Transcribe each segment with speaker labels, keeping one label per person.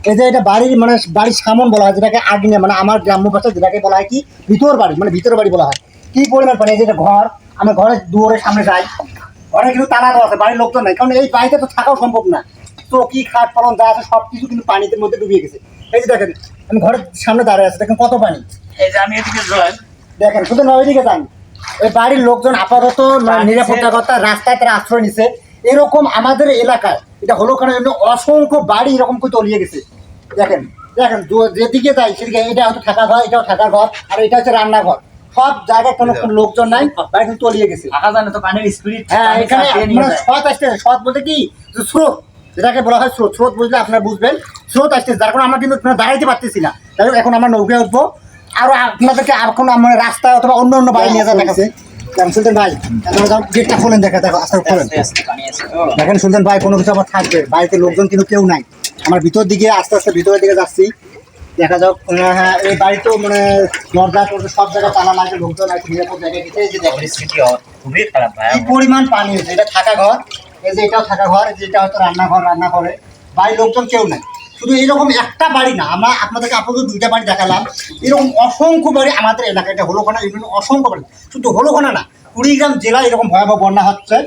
Speaker 1: এই যে এটা বাড়ির মানে বাড়ির সামন বলা হয়, যেটাকে আগ্নেয় মানে আমার গ্রাম্য ভাষায় যেটাকে বলা হয় কি ভিতর বাড়ি, মানে ভিতর বাড়ি বলা হয়। কি পরিমাণ পানি! এই যে এটা ঘর, আমি ঘরের দুয়ারের সামনে যাই, ঘরে কিন্তু তালা দেওয়া আছে, বাড়ির লোকজন নাই, কারণ এই বাড়িতে তো থাকাও সম্ভব না। তো কি খাট পালন যা আছে সব কিছু কিন্তু পানিতে মধ্যে ডুবিয়ে গেছে। এই যে দেখেন, আমি ঘরের সামনে দাঁড়িয়ে আছি, দেখেন কত পানি।
Speaker 2: এই যে আমি এদিকে যাই,
Speaker 1: দেখেন শুধু নয় দিকে যান, এই বাড়ির লোকজন আপাতত মানে নিরাপত্তা কর্তা রাস্তায় তারা আশ্রয় নিছে। এরকম আমাদের এলাকায় এটা হলো কারণ অসংখ্য বাড়ি এরকম করে তলিয়ে গেছে। দেখেন দেখেন যেদিকে যাই সেদিকে, এটা হয়তো থাকা ঘর, এটাও থাকার ঘর, আর এটা হচ্ছে রান্নাঘর। সব জায়গায় কোনো লোকজন নাই, বাড়ি কিন্তু তলিয়ে গেছে।
Speaker 2: থাকা জানে তো পানির স্পিরিট।
Speaker 1: হ্যাঁ, এখানে স্রোত আসতেছে। স্রোত বলতে কি, স্রোত যেটাকে বলা হয় স্রোত। স্রোত বুঝলে আপনারা বুঝবেন, স্রোত আসতেছে, যার কারণে আমরা কিন্তু দাঁড়াইতে পারতেছি না। যাই হোক, এখন আমরা নৌকায় উঠবো, আরো আপনাদেরকে এখন আমরা রাস্তায় অথবা অন্য অন্য বাড়ি নিয়ে যাওয়া দেখাচ্ছে। সুলতান ভাই গেটটা খোলেন, দেখা দেখো আস্তে খোলেন। দেখেন সুলতান ভাই, কোনো কিছু আমার থাকবে বাড়িতে, লোকজন কিন্তু কেউ নাই। আমার ভিতর দিকে আস্তে আস্তে ভিতরের দিকে যাচ্ছি, দেখা যাক। হ্যাঁ, এই বাড়িতেও মানে দরজা টরজা সব জায়গায় তালা লাগে, লোকজন আছে, নিরাপদ জায়গায় গেছে। এই যে
Speaker 2: পরিস্থিতি খুবই খারাপ ভাই,
Speaker 1: কি পরিমাণ পানি হয়েছে। এটা থাকা ঘর, এই যে এটাও থাকা ঘর, যেটা হয়তো রান্নাঘর, রান্নাঘরে বাড়ির লোকজন কেউ নাই। শুধু এরকম একটা বাড়ি না, আমরা আপনাদেরকে আপাতত দুইটা বাড়ি দেখালাম, এরকম অসংখ্য বাড়ি আমাদের এলাকায়। এটা হলুখানা ইউনিয়নে অসংখ্য বাড়ি, শুধু হলুখানা না, কুড়িগ্রাম জেলায় এরকম ভয়াবহ বন্যা হচ্ছে।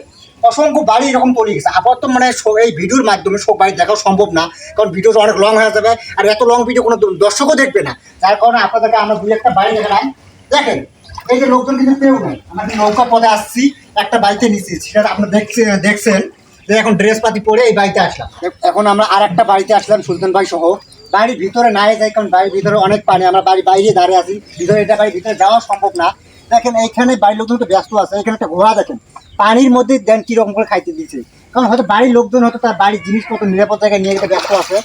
Speaker 1: অসংখ্য বাড়ি এরকম তলিয়ে গেছে। আপাতত মানে এই ভিডিওর মাধ্যমে সব বাড়ি দেখাও সম্ভব না, কারণ ভিডিওটা অনেক লং হয়ে যাবে, আর এত লং ভিডিও কোনো দর্শকও দেখবে না। যার কারণে আপনাদেরকে আমরা দুই একটা বাড়ি দেখালাম। দেখেন এই যে লোকজন কিন্তু কেউ নেই, আমরা নৌকা পথে আসছি, একটা বাড়িতে নিচ্ছি, সেটা আপনারা দেখছেন যে এখন ড্রেস পাতি পরে এই বাড়িতে আসলাম। এখন আমরা আর একটা বাড়িতে আসলাম সুলতান ভাই সহ। বাড়ির ভিতরে নাই যাই, কারণ বাড়ির ভিতরে অনেক পানি, আমরা বাড়ির বাইরে দাঁড়িয়ে আছি, ভিতরে এটা বাড়ির ভিতরে যাওয়া সম্ভব না। দেখেন এইখানে বাড়ির লোকজন তো ব্যস্ত আছে, এখানে একটা ঘোড়া দেখেন পানির মধ্যে দেন কিরকম করে খাইতে দিচ্ছে, কারণ হয়তো বাড়ির লোকজন হয়তো তার বাড়ির জিনিসপত্র নিরাপদ জায়গায় নিয়ে যেতে ব্যস্ত আছে।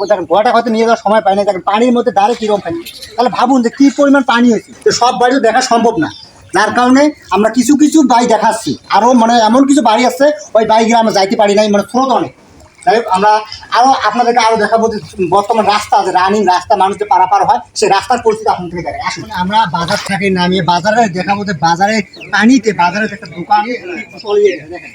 Speaker 1: দেখেন ঘোড়াটা হয়তো নিয়ে যাওয়ার সময় পায় না, দেখেন পানির মধ্যে দাঁড়িয়ে কিরকম পানি। তাহলে ভাবুন যে কি পরিমাণ পানি হয়েছে। তো সব বাড়িও দেখা সম্ভব না, যার কারণে আমরা কিছু কিছু বাড়ি দেখাচ্ছি। আরও মানে এমন কিছু বাড়ি আছে ওই বাড়িগুলো আমরা যাইতে পারি নাই, মানে স্রোত অনেক। তাই আমরা আরও আপনাদেরকে আরও দেখাবো যে বর্তমান রাস্তা আছে, রানিং রাস্তা, মানুষ যে পারাপার হয় সেই রাস্তার পরিস্থিতি আপনাদেরকে দেখায়। আসলে আমরা বাজার থেকে নামিয়ে বাজারে দেখাবো যে বাজারে পানিতে, বাজারে একটা দোকান চলিয়ে গেছে। দেখেন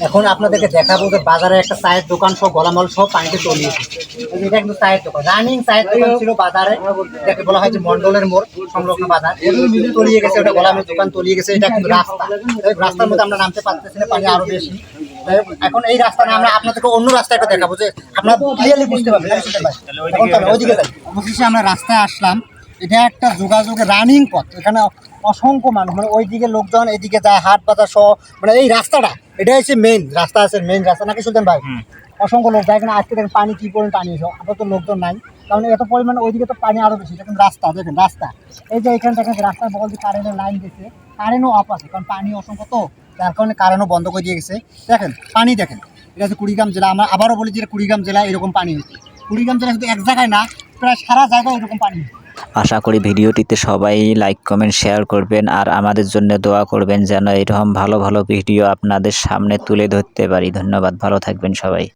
Speaker 1: এখন আপনাদেরকে দেখাবো যে বাজারে একটা চায়ের দোকান সহ গলামাল সহ পানিতে তলিয়েছে। এটা কিন্তু চায়ের দোকান, রানিং চায়ের দোকান ছিল বাজারে, এটাকে বলা হয় যে মন্ডলের মোড় সংলগ্ন বাজার। তলিয়ে গেছে, ওটা গলামের দোকান তলিয়ে গেছে। এটা কিন্তু রাস্তা, রাস্তার মধ্যে আমরা নামতে পারতেছি না, পানি আরো বেশি। এখন এই রাস্তা না, আমরা আপনাদেরকে অন্য রাস্তা একটা দেখাবো যে আপনারা ক্লিয়ারলি বুঝতে পারবেন। এখন তো ওইদিকে যাই, অবশেষে আমরা রাস্তায় আসলাম। এটা একটা যোগাযোগের রানিং পথ, এখানে অসংখ্য মানুষ, মানে ওই দিকে লোকজন, এদিকে যায় হাট বাজার সহ, মানে এই রাস্তাটা এটা হচ্ছে মেইন রাস্তা, আছে মেইন রাস্তা নাকি সুলতান ভাই? অসংখ্য লোক যায়, এখানে আজকে দেখেন পানি কি পরিমাণ পানি হয়েছে। আপাতত লোকজন নাই, কারণ এত পরিমাণে ওইদিকে তো পানি আরো বেশি। দেখেন রাস্তা, দেখেন রাস্তা, এই যে এখানে দেখেন রাস্তার বগল দিয়ে কারেন্টের লাইন গেছে, কারেন্টও অফ আছে, কারণ পানি অসংখ্য, তো যার কারণে কারেন্টও বন্ধ করে দিয়ে গেছে। দেখেন পানি, দেখেন এটা হচ্ছে কুড়িগ্রাম জেলা। আমরা আবারও বলি যে কুড়িগ্রাম জেলায় এরকম পানি হয়েছে। কুড়িগ্রাম জেলা শুধু এক জায়গায় না, প্রায় সারা জায়গায় এরকম পানি হয়েছে।
Speaker 3: আশা করি ভিডিওটিতে সবাই লাইক কমেন্ট শেয়ার করবেন, আর আমাদের জন্য দোয়া করবেন যেন এরকম ভালো ভালো ভিডিও আপনাদের সামনে তুলে ধরতে পারি। ধন্যবাদ, ভালো থাকবেন সবাই।